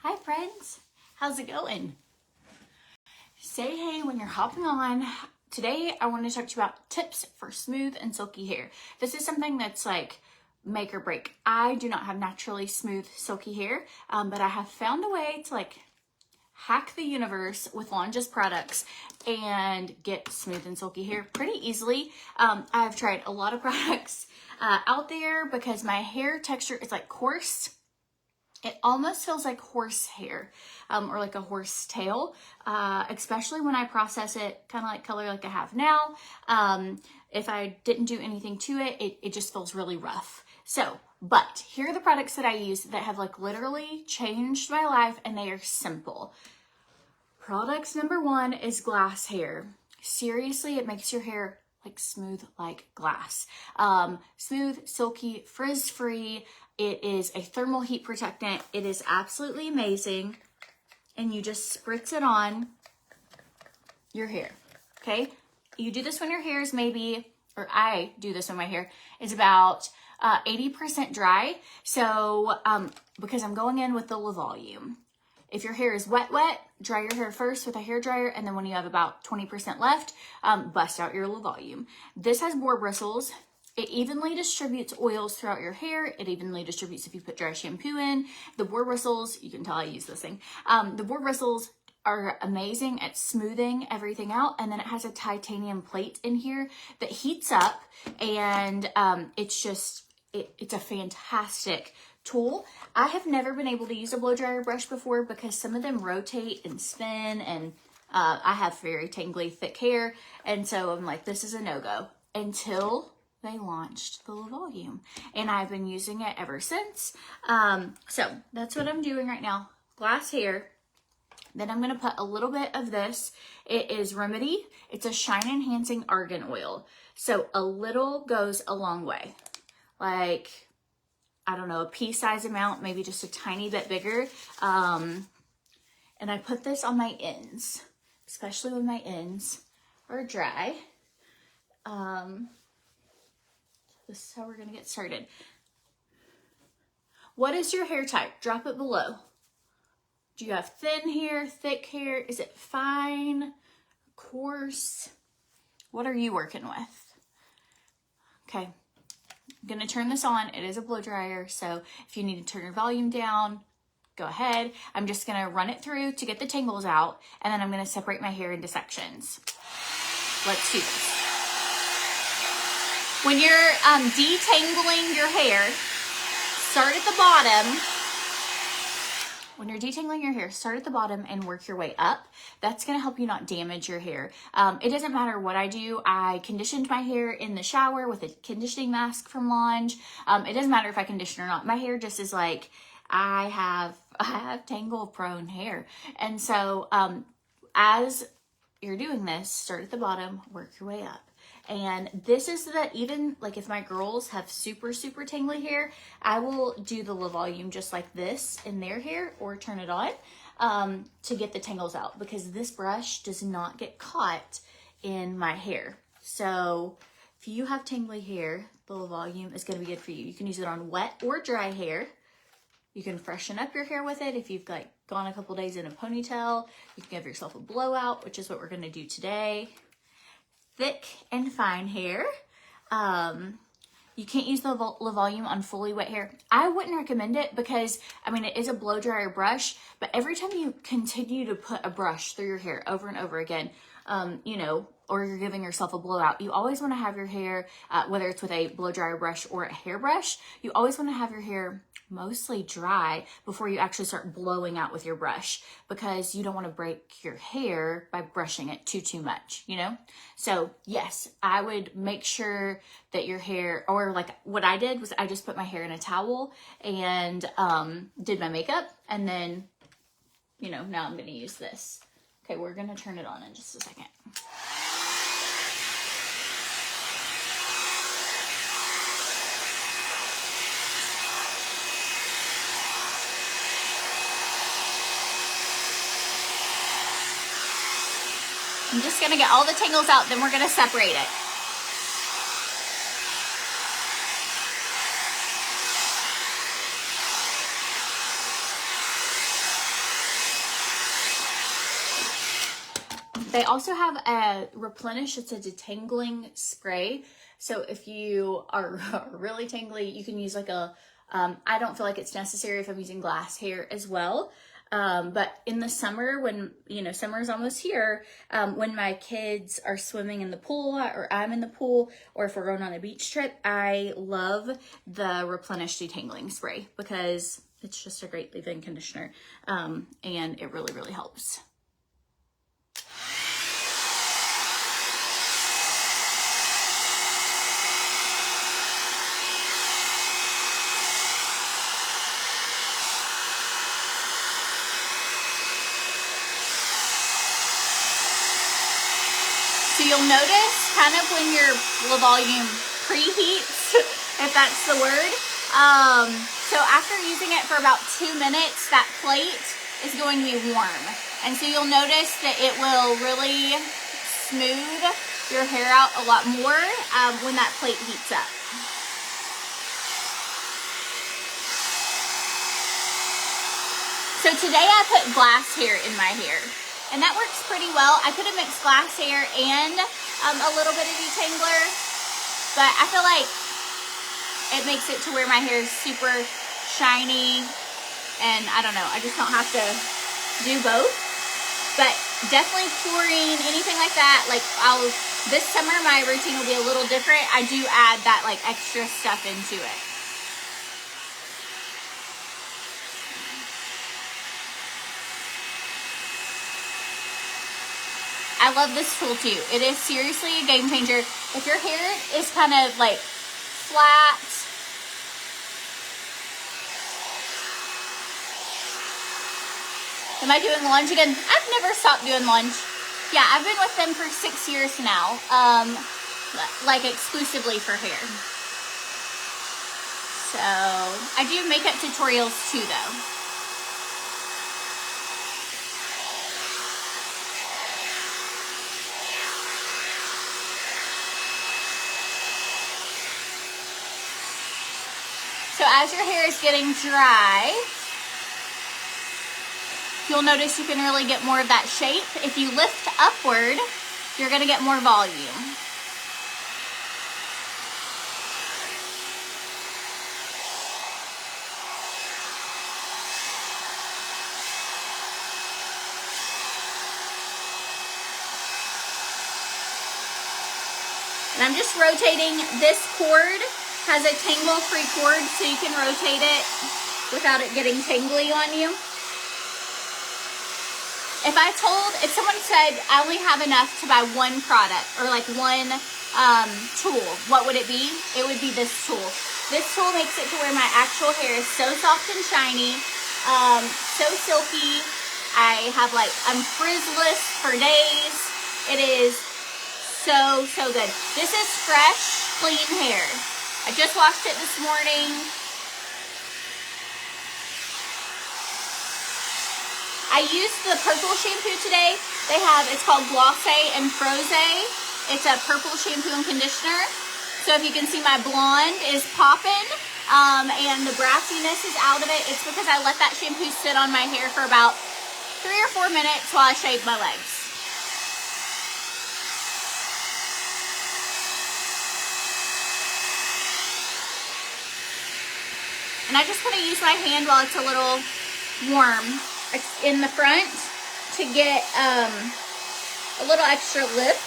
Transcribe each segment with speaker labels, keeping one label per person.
Speaker 1: Hi friends, how's it going? Say hey when you're hopping on. Today I want to talk to you about tips for smooth and silky hair. This is something that's like make or break. I do not have naturally smooth silky hair, but I have found a way to like hack the universe with Lange's products and get smooth and silky hair pretty easily. I've tried a lot of products out there because my hair texture is like coarse. It almost feels like horse hair or like a horse tail, especially when I process it kind of like color like I have now. If I didn't do anything to it, it just feels really rough. So, but here are the products that I use that have like literally changed my life, and they are simple. Products number one is glass hair. Seriously, it makes your hair like smooth like glass. Smooth, silky, frizz-free. It is a thermal heat protectant. It is absolutely amazing. And you just spritz it on your hair, okay? You do this when your hair is maybe, or I do this when my hair is about 80% dry. So, because I'm going in with the volume. If your hair is wet, dry your hair first with a hair dryer, and then when you have about 20% left, bust out your volume. This has boar bristles. It evenly distributes oils throughout your hair. It evenly distributes if you put dry shampoo in. The boar bristles, you can tell I use this thing. The boar bristles are amazing at smoothing everything out. And then it has a titanium plate in here that heats up, and it's a fantastic tool. I have never been able to use a blow dryer brush before because some of them rotate and spin, and I have very tangly, thick hair. And so I'm like, this is a no-go until they launched the volume, and I've been using it ever since. So that's what I'm doing right now. Glass hair. Then I'm going to put a little bit of this. It is Remedy. It's a shine enhancing argan oil. So a little goes a long way. Like, I don't know, a pea size amount, maybe just a tiny bit bigger. And I put this on my ends, especially when my ends are dry. This is how we're going to get started. What is your hair type? Drop it below. Do you have thin hair, thick hair? Is it fine, coarse? What are you working with? Okay. I'm going to turn this on. It is a blow dryer, so if you need to turn your volume down, go ahead. I'm just going to run it through to get the tangles out, and then I'm going to separate my hair into sections. Let's do this. When you're detangling your hair, start at the bottom. When you're detangling your hair, start at the bottom and work your way up. That's going to help you not damage your hair. It doesn't matter what I do. I conditioned my hair in the shower with a conditioning mask from Lange. It doesn't matter if I condition or not. My hair just is like, I have tangle prone hair. And so as you're doing this, start at the bottom, work your way up. And this is that even like if my girls have super tangly hair, I will do the volume just like this in their hair or turn it on to get the tangles out, because this brush does not get caught in my hair. So if you have tangly hair, the volume is going to be good for you. You can use it on wet or dry hair. You can freshen up your hair with it. If you've like gone a couple days in a ponytail, you can give yourself a blowout, which is what we're going to do today. Thick and fine hair. You can't use the volume on fully wet hair. I wouldn't recommend it because, I mean, it is a blow dryer brush, but every time you continue to put a brush through your hair over and over again, you know, or you're giving yourself a blowout, you always want to have your hair, whether it's with a blow dryer brush or a hairbrush, you always want to have your hair mostly dry before you actually start blowing out with your brush, because you don't want to break your hair by brushing it too much, you know? So yes, I would make sure that your hair, or like what I did was I just put my hair in a towel and did my makeup, and then, you know, now I'm going to use this. Okay, we're going to turn it on in just a second. I'm just going to get all the tangles out, then we're going to separate it. They also have a Replenish. It's a detangling spray. So if you are really tangly, you can use like a, I don't feel like it's necessary if I'm using glass hair as well. But in the summer, when, you know, summer is almost here, when my kids are swimming in the pool or I'm in the pool, or if we're going on a beach trip, I love the Replenish Detangling Spray because it's just a great leave-in conditioner, and it really, really helps. So you'll notice kind of when your volume preheats, if that's the word. So after using it for about 2 minutes, that plate is going to be warm. And so you'll notice that it will really smooth your hair out a lot more when that plate heats up. So today I put glass hair in my hair. And that works pretty well. I could have mixed glass hair and a little bit of detangler, but I feel like it makes it to where my hair is super shiny, and I don't know, I just don't have to do both. But definitely chlorine, anything like that, like this summer my routine will be a little different. I do add that like extra stuff into it. I love this tool too. It is seriously a game changer. If your hair is kind of like flat, am I doing lunge again? I've never stopped doing lunge. Yeah, I've been with them for 6 years now, like exclusively for hair. So I do makeup tutorials too though. So as your hair is getting dry, you'll notice you can really get more of that shape. If you lift upward, you're gonna get more volume. And I'm just rotating. This cord has a tangle-free cord, so you can rotate it without it getting tangly on you. If someone said, I only have enough to buy one product or like one tool, what would it be? It would be this tool. This tool makes it to where my actual hair is so soft and shiny, so silky. I'm frizzless for days. It is so, so good. This is fresh, clean hair. I just washed it this morning. I used the purple shampoo today. It's called Glosse and Froze. It's a purple shampoo and conditioner. So if you can see, my blonde is popping, and the brassiness is out of it. It's because I let that shampoo sit on my hair for about 3 or 4 minutes while I shaved my legs. And I just want to use my hand while it's a little warm in the front to get a little extra lift.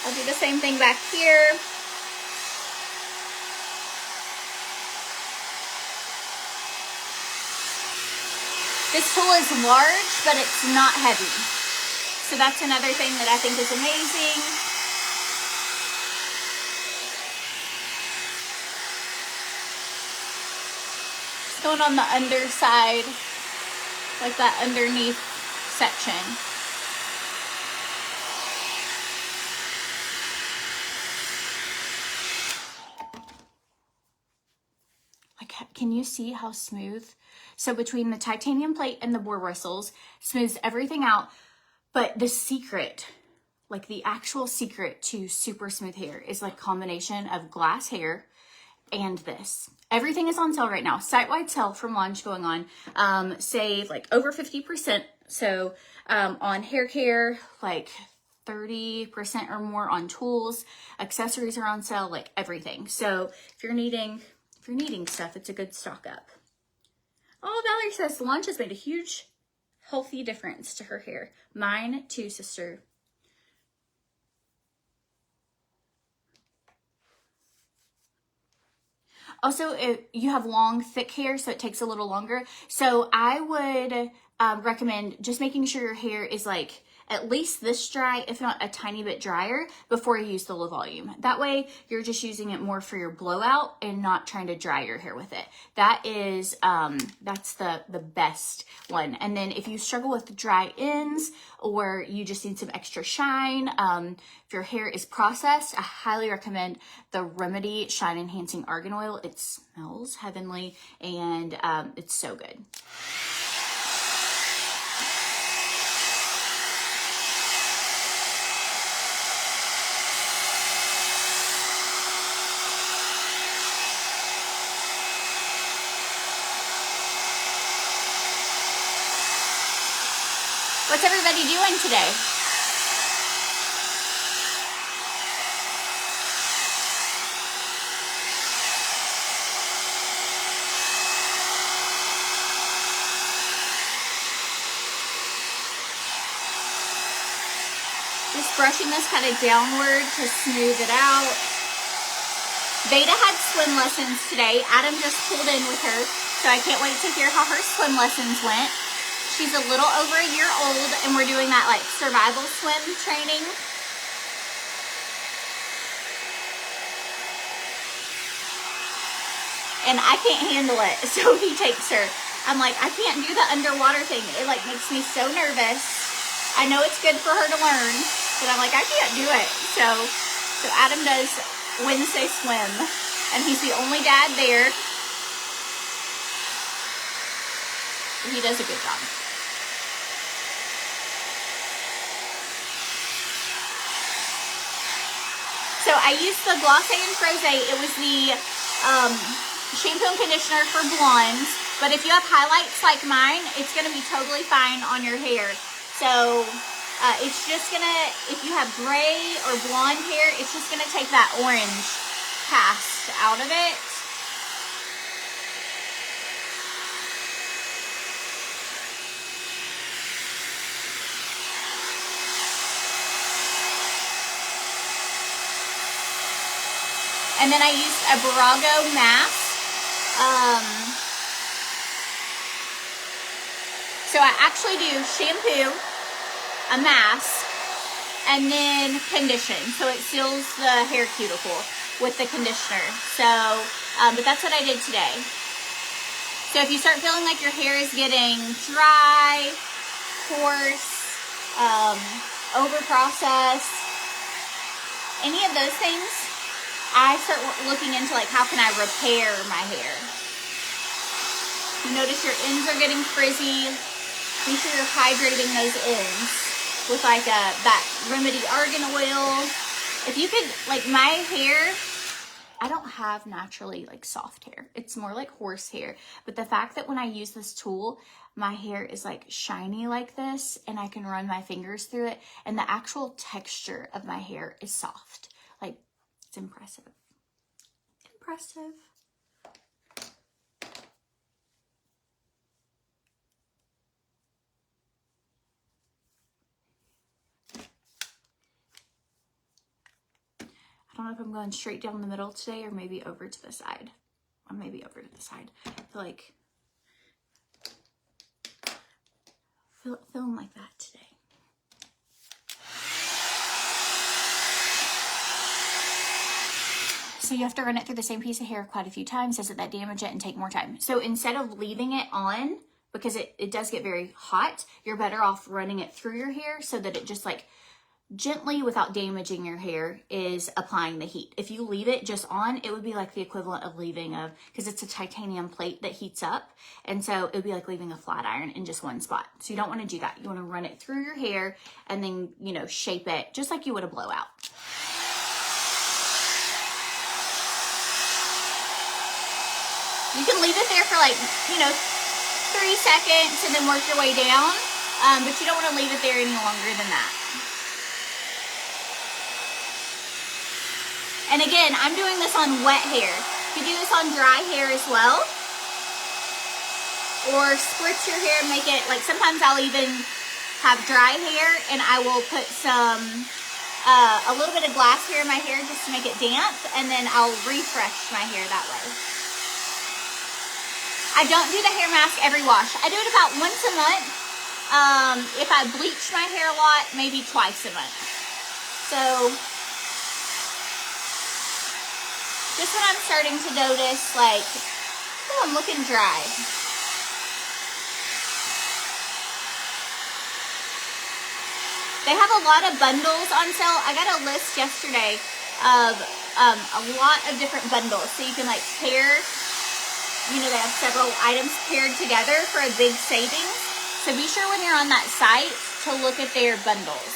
Speaker 1: I'll do the same thing back here. This tool is large, but it's not heavy. So that's another thing that I think is amazing. Going on the underside, like that underneath section. Like, can you see how smooth? So between the titanium plate and the boar bristles, smooths everything out. But the secret, like the actual secret to super smooth hair is like combination of glass hair and this. Everything is on sale right now. Site-wide sale from Lunge going on. Save like over 50%. So on hair care, like 30% or more on tools, accessories are on sale, like everything. So if you're needing stuff, it's a good stock up. Oh, Valerie says lunch has made a huge healthy difference to her hair. Mine too, sister. Also, if you have long, thick hair, so it takes a little longer. So I would recommend just making sure your hair is like at least this dry, if not a tiny bit drier, before you use the low volume. That way, you're just using it more for your blowout and not trying to dry your hair with it. That is, that's the best one. And then if you struggle with dry ends or you just need some extra shine, if your hair is processed, I highly recommend the Remedy Shine Enhancing Argan Oil. It smells heavenly and it's so good. What's everybody doing today? Just brushing this kind of downward to smooth it out. Veda had swim lessons today. Adam just pulled in with her, so I can't wait to hear how her swim lessons went. She's a little over a year old, and we're doing that like survival swim training. And I can't handle it, so he takes her. I'm like, I can't do the underwater thing. It like makes me so nervous. I know it's good for her to learn, but I'm like, I can't do it. So Adam does Wednesday swim, and he's the only dad there. He does a good job. So I used the Glossé and Frosé. It was the shampoo and conditioner for blondes. But if you have highlights like mine, it's going to be totally fine on your hair. So it's just going to, if you have gray or blonde hair, it's just going to take that orange cast out of it. And then I used a Barago mask. So I actually do shampoo, a mask, and then condition. So it seals the hair cuticle with the conditioner. So, but that's what I did today. So if you start feeling like your hair is getting dry, coarse, over-processed, any of those things, I start looking into like, how can I repair my hair? You notice your ends are getting frizzy. Make sure you're hydrating those ends with like that Remedy Argan Oil. If you could, like my hair, I don't have naturally like soft hair. It's more like horse hair. But the fact that when I use this tool, my hair is like shiny like this and I can run my fingers through it. And the actual texture of my hair is soft. Like, it's impressive. Impressive. I don't know if I'm going straight down the middle today or maybe over to the side. Or maybe over to the side. I feel like feeling like that today. So you have to run it through the same piece of hair quite a few times. Doesn't that damage it and take more time? So instead of leaving it on, because it does get very hot, you're better off running it through your hair so that it just like gently, without damaging your hair, is applying the heat. If you leave it just on, it would be like the equivalent of leaving because it's a titanium plate that heats up. And so it would be like leaving a flat iron in just one spot. So you don't want to do that. You want to run it through your hair and then, you know, shape it just like you would a blowout. You can leave it there for like, you know, 3 seconds and then work your way down. but you don't want to leave it there any longer than that. And again, I'm doing this on wet hair. You can do this on dry hair as well. Or spritz your hair, make it, like sometimes I'll even have dry hair and I will put some, a little bit of glass hair in my hair just to make it damp, and then I'll refresh my hair that way. I don't do the hair mask every wash. I do it about once a month. If I bleach my hair a lot, maybe twice a month. So, just when I'm starting to notice, like, oh, I'm looking dry. They have a lot of bundles on sale. I got a list yesterday of a lot of different bundles. So you can like pair, you know, they have several items paired together for a big savings. So be sure when you're on that site to look at their bundles.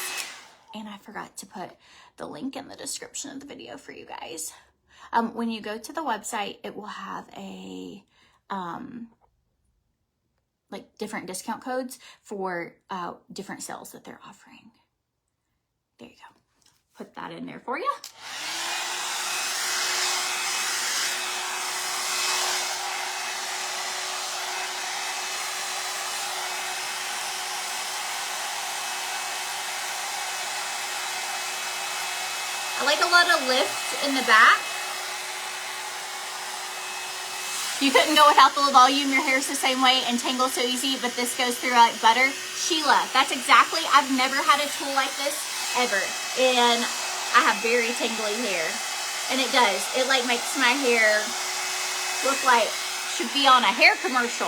Speaker 1: And I forgot to put the link in the description of the video for you guys. When you go to the website, it will have a like different discount codes for different sales that they're offering. There you go. Put that in there for you. I like a lot of lift in the back. You couldn't go without the volume. Your hair's the same way and tangles so easy, but this goes through like butter. Sheila, that's exactly, I've never had a tool like this ever. And I have very tangly hair. And it does. It like makes my hair look like should be on a hair commercial.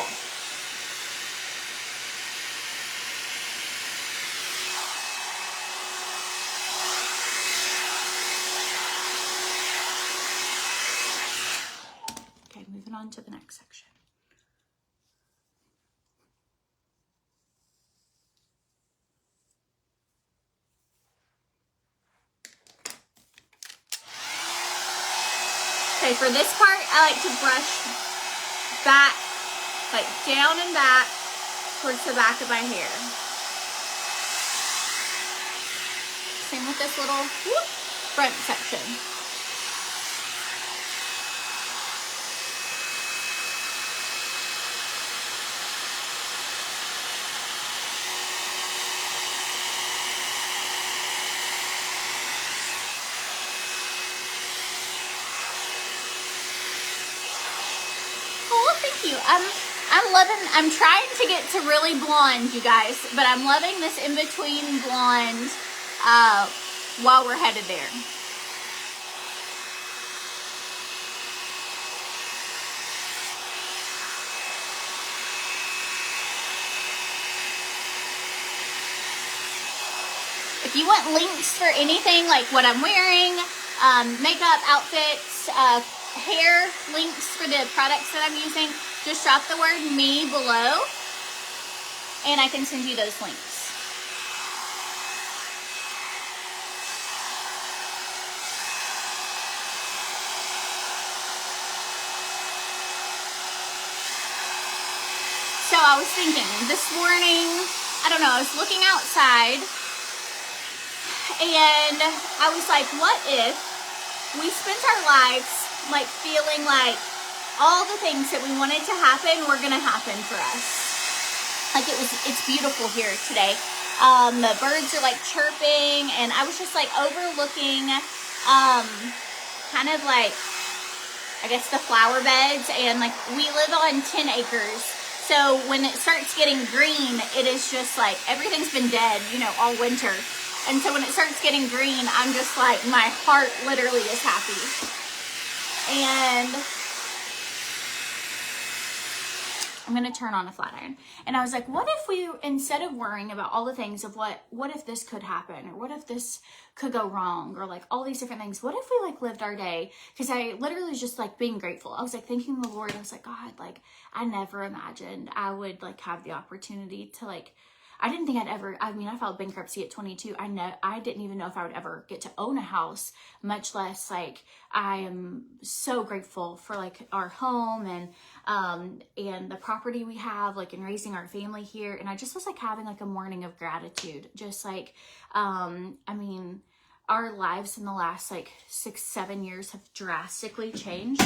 Speaker 1: Okay, moving on to the next section. Okay, for this part, I like to brush back, like down and back towards the back of my hair. Same with this little front section. I'm trying to get to really blonde, you guys, but I'm loving this in-between blonde while we're headed there. If you want links for anything like what I'm wearing, makeup, outfits, hair links for the products that I'm using, just drop the word me below and I can send you those links. So I was thinking this morning, I don't know, I was looking outside and I was like, what if we spent our lives like feeling like all the things that we wanted to happen were gonna happen for us. Like it's beautiful here today. The birds are like chirping and I was just like overlooking kind of like, I guess the flower beds, and like we live on 10 acres. So when it starts getting green, it is just like everything's been dead, you know, all winter. And so when it starts getting green, I'm just like, my heart literally is happy. And I'm going to turn on a flat iron. And I was like, what if we, instead of worrying about all the things of what if this could happen, or what if this could go wrong, or like all these different things, what if we like lived our day? Because I literally was just like being grateful. I was like thanking the Lord. I was like, God, like I never imagined I would like have the opportunity to like, I didn't think I'd ever, I mean, I filed bankruptcy at 22. I didn't even know if I would ever get to own a house, much less like, I am so grateful for like our home and the property we have, like in raising our family here. And I just was like having like a morning of gratitude, just like, I mean, our lives in the last like 6-7 years have drastically changed.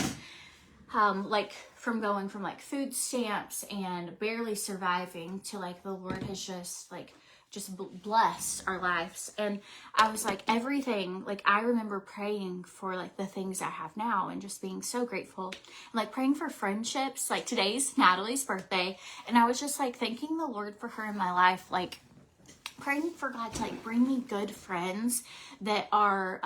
Speaker 1: Like from going from like food stamps and barely surviving to like the Lord has just blessed our lives. And I was like, everything, like I remember praying for like the things I have now and just being so grateful, and like praying for friendships. Like today's Natalie's birthday, and I was just like thanking the Lord for her in my life, like praying for God to like bring me good friends that are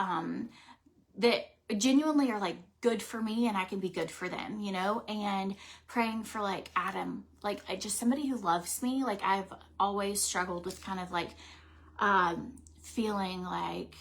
Speaker 1: that genuinely are like good for me and I can be good for them, you know, and praying for like Adam, like just somebody who loves me. Like I've always struggled with kind of like feeling like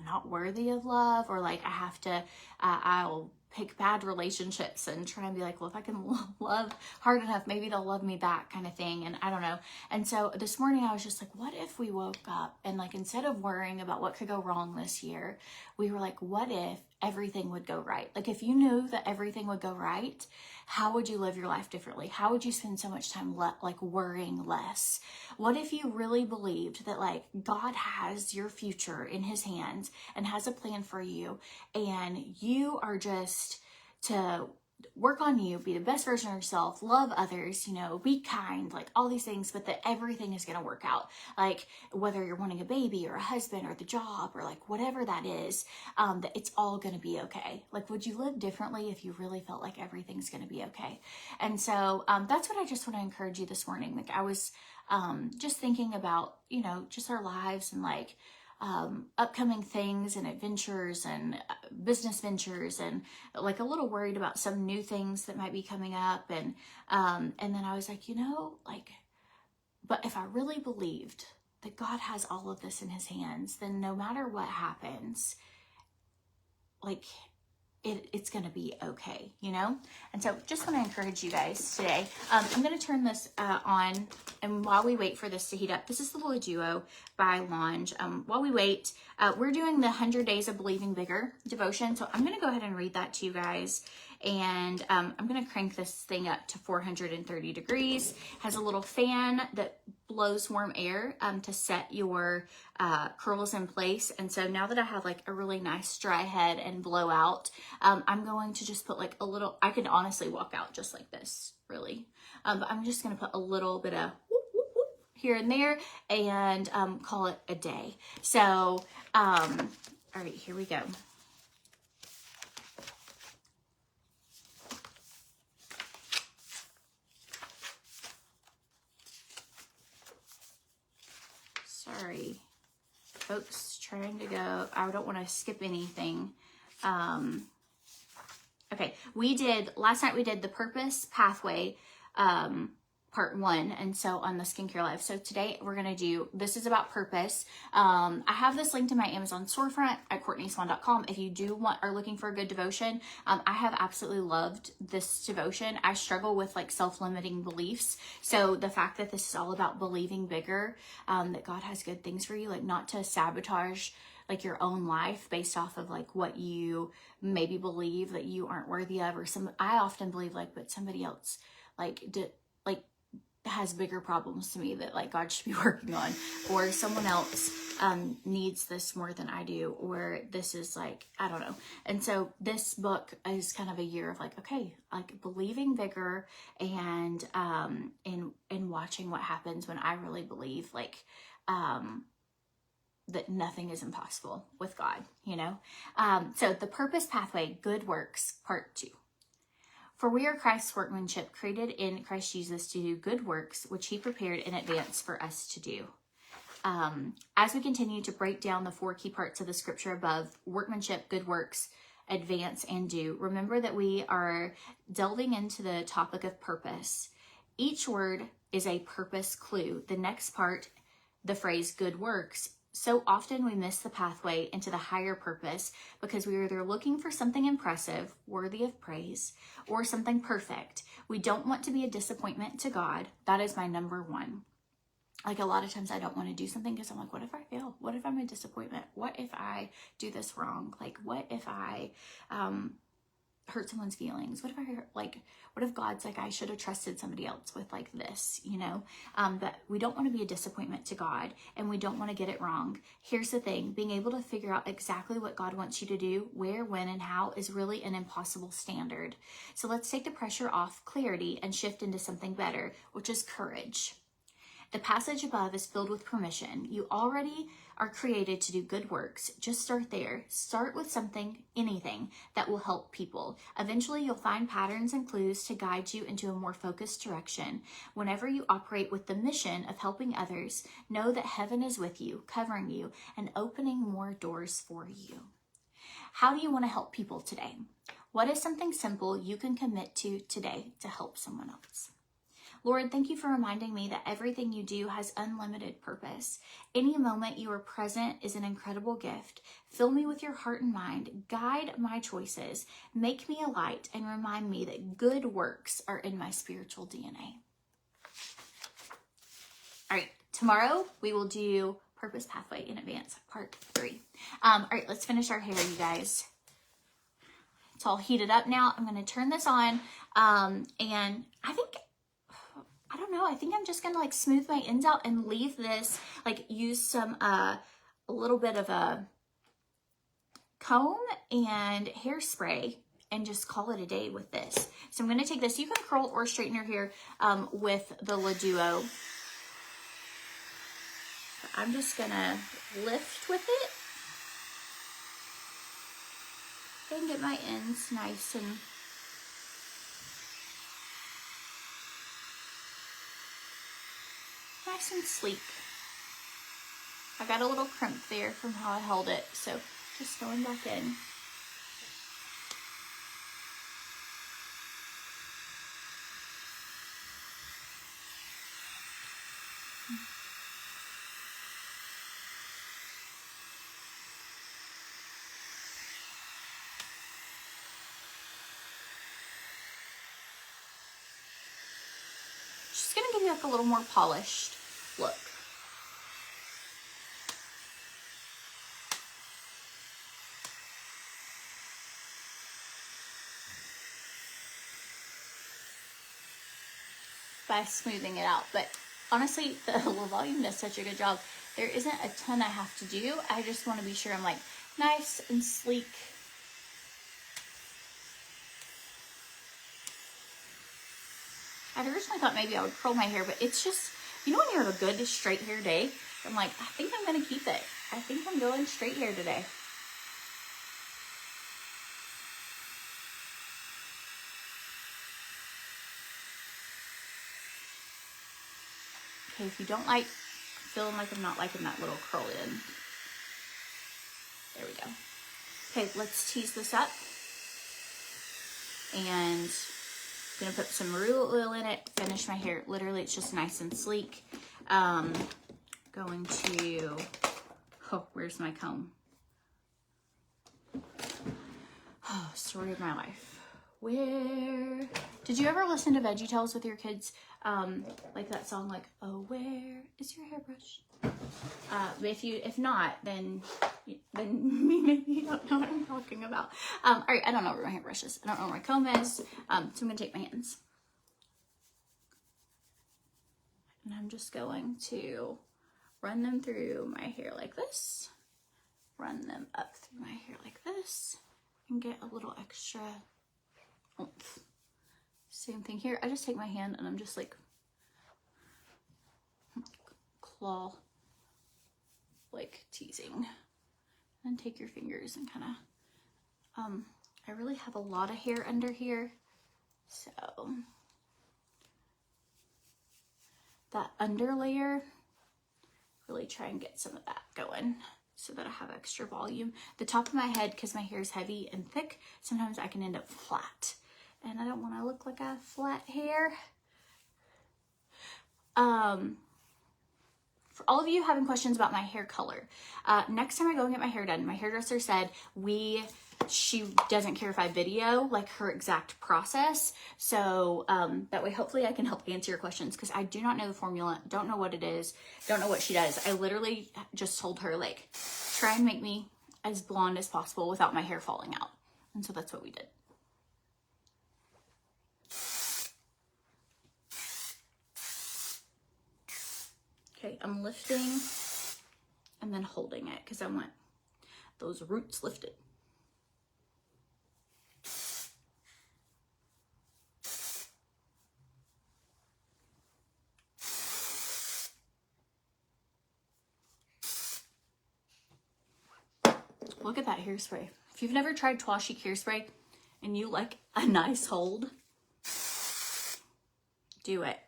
Speaker 1: not worthy of love, or like I have to, I'll pick bad relationships and try and be like, well, if I can love hard enough, maybe they'll love me back, kind of thing. And I don't know. And so this morning I was just like, what if we woke up and like, instead of worrying about what could go wrong this year, we were like, what if everything would go right? Like if you knew that everything would go right, how would you live your life differently? How would you spend so much time like worrying less? What if you really believed that like God has your future in his hands and has a plan for you, and you are just to work on you, be the best version of yourself, love others, you know, be kind, like all these things, but that everything is going to work out. Like whether you're wanting a baby or a husband or the job or like whatever that is, that it's all going to be okay. Like, would you live differently if you really felt like everything's going to be okay? And so that's what I just want to encourage you this morning. Like I was just thinking about, you know, just our lives and like upcoming things and adventures and business ventures, and like a little worried about some new things that might be coming up. And then I was like, you know, like, but if I really believed that God has all of this in his hands, then no matter what happens, like it's going to be okay, you know? And so just want to encourage you guys today. I'm going to turn this on, and while we wait for this to heat up, this is the Little Duo by Lange. While we wait, we're doing the 100 Days of Believing Bigger devotion. So I'm going to go ahead and read that to you guys. And I'm going to crank this thing up to 430 degrees. Has a little fan that blows warm air to set your curls in place. And so now that I have like a really nice dry head and blowout, I'm going to just put like a little, I could honestly walk out just like this, really. But I'm just going to put a little bit of whoop, whoop, whoop here and there and call it a day. So, all right, here we go. Sorry, folks, trying to go. I don't want to skip anything. Okay, last night we did the Purpose Pathway, part 1, and so on the Skincare Life. So today we're going to do, this is about purpose. I have this linked in my Amazon storefront at CourtneySwan.com. If you are looking for a good devotion, I have absolutely loved this devotion. I struggle with like self-limiting beliefs. So the fact that this is all about believing bigger, that God has good things for you, like not to sabotage like your own life based off of like what you maybe believe that you aren't worthy of, or I often believe like, but somebody else has bigger problems to me that like God should be working on, or someone else needs this more than I do, or this is like, I don't know. And so this book is kind of a year of like, okay, like believing bigger and in watching what happens when I really believe like that nothing is impossible with God, you know? So the Purpose Pathway, Good Works, Part 2. For we are Christ's workmanship, created in Christ Jesus to do good works, which he prepared in advance for us to do. As we continue to break down the 4 key parts of the scripture above, workmanship, good works, advance, and do, remember that we are delving into the topic of purpose. Each word is a purpose clue. The next part, the phrase good works. So often we miss the pathway into the higher purpose because we are either looking for something impressive, worthy of praise, or something perfect. We don't want to be a disappointment to God. That is my number 1. Like a lot of times I don't want to do something because I'm like, what if I fail? What if I'm a disappointment? What if I do this wrong? Like, what if I hurt someone's feelings? What if what if God's like, I should have trusted somebody else with like this, you know? But we don't want to be a disappointment to God, and we don't want to get it wrong. Here's the thing, being able to figure out exactly what God wants you to do, where, when, and how is really an impossible standard. So let's take the pressure off clarity and shift into something better, which is courage. The passage above is filled with permission. You already are created to do good works. Just start there. Start with something, anything, that will help people. Eventually, you'll find patterns and clues to guide you into a more focused direction. Whenever you operate with the mission of helping others, know that heaven is with you, covering you, and opening more doors for you. How do you want to help people today? What is something simple you can commit to today to help someone else? Lord, thank you for reminding me that everything you do has unlimited purpose. Any moment you are present is an incredible gift. Fill me with your heart and mind. Guide my choices. Make me a light and remind me that good works are in my spiritual DNA. All right, tomorrow we will do Purpose Pathway in Advance, part 3. All right, let's finish our hair, you guys. It's all heated up now. I'm going to turn this on, and I don't know, I think I'm just gonna like smooth my ends out and leave this, like use some, a little bit of a comb and hairspray and just call it a day with this. So I'm gonna take this, you can curl or straighten your hair with the La Duo. I'm just gonna lift with it and get my ends nice and sleek. I got a little crimp there from how I held it, so just going back in. Just gonna give you like a little more polished look. By smoothing it out, but honestly, the volume does such a good job. There isn't a ton I have to do. I just want to be sure I'm like nice and sleek. I originally thought maybe I would curl my hair, but it's just, you know, when you have a good straight hair day, I'm like, I think I'm gonna keep it. I think I'm going straight hair today. Okay, if you don't like feeling like I'm not liking that little curl in, there we go. Okay, let's tease this up. And I'm gonna put some marula oil in it, finish my hair. Literally, it's just nice and sleek. Going to, oh, where's my comb? Oh, story of my life. Where, did you ever listen to VeggieTales with your kids? Like that song, like, oh, where is your hairbrush? If not, then maybe you don't know what I'm talking about. All right, I don't know where my hairbrush is. I don't know where my comb is. So I'm gonna take my hands. And I'm just going to run them through my hair like this. Run them up through my hair like this. And get a little extra oomph. Same thing here. I just take my hand and I'm just like claw, like teasing. And take your fingers and kind of, I really have a lot of hair under here. So that under layer, really try and get some of that going so that I have extra volume. The top of my head, because my hair is heavy and thick, sometimes I can end up flat. And I don't want to look like I have flat hair. For all of you having questions about my hair color, next time I go and get my hair done, my hairdresser said she doesn't care if I video like her exact process. So that way, hopefully I can help answer your questions, because I do not know the formula, don't know what it is, don't know what she does. I literally just told her, like, try and make me as blonde as possible without my hair falling out. And so that's what we did. Okay, I'm lifting and then holding it because I want those roots lifted. Look at that hairspray. If you've never tried Twa Chic hairspray and you like a nice hold, do it.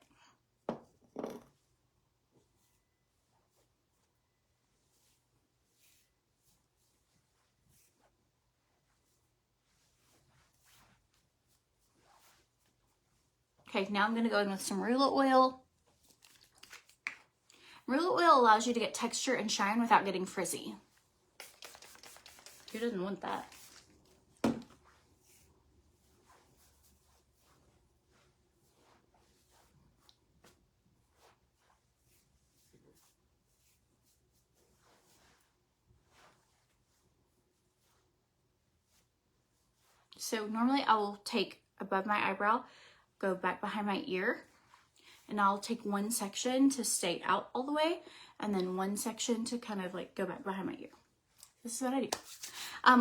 Speaker 1: Okay, now I'm going to go in with some marula oil. Marula oil allows you to get texture and shine without getting frizzy. Who doesn't want that? So normally I will take above my eyebrow, go back behind my ear, and I'll take one section to stay out all the way, and then one section to kind of like go back behind my ear. This is what I do.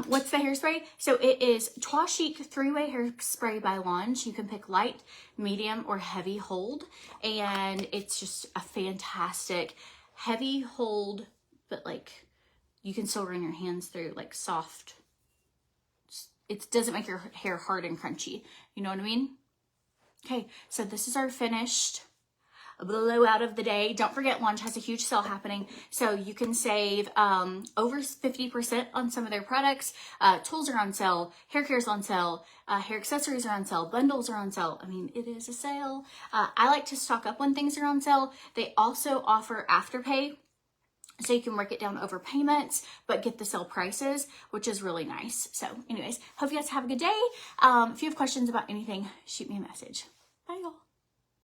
Speaker 1: What's the hairspray? So it is Twa Chic 3-way hairspray by Lange. You can pick light, medium, or heavy hold, and it's just a fantastic heavy hold, but like you can still run your hands through, like soft. It doesn't make your hair hard and crunchy. You know what I mean? Okay, so this is our finished blowout of the day. Don't forget, Lange has a huge sale happening, so you can save over 50% on some of their products. Tools are on sale, hair care is on sale, hair accessories are on sale, bundles are on sale. I mean, it is a sale. I like to stock up when things are on sale. They also offer Afterpay, so you can work it down over payments, but get the sale prices, which is really nice. So anyways, hope you guys have a good day. If you have questions about anything, shoot me a message. Bye, y'all.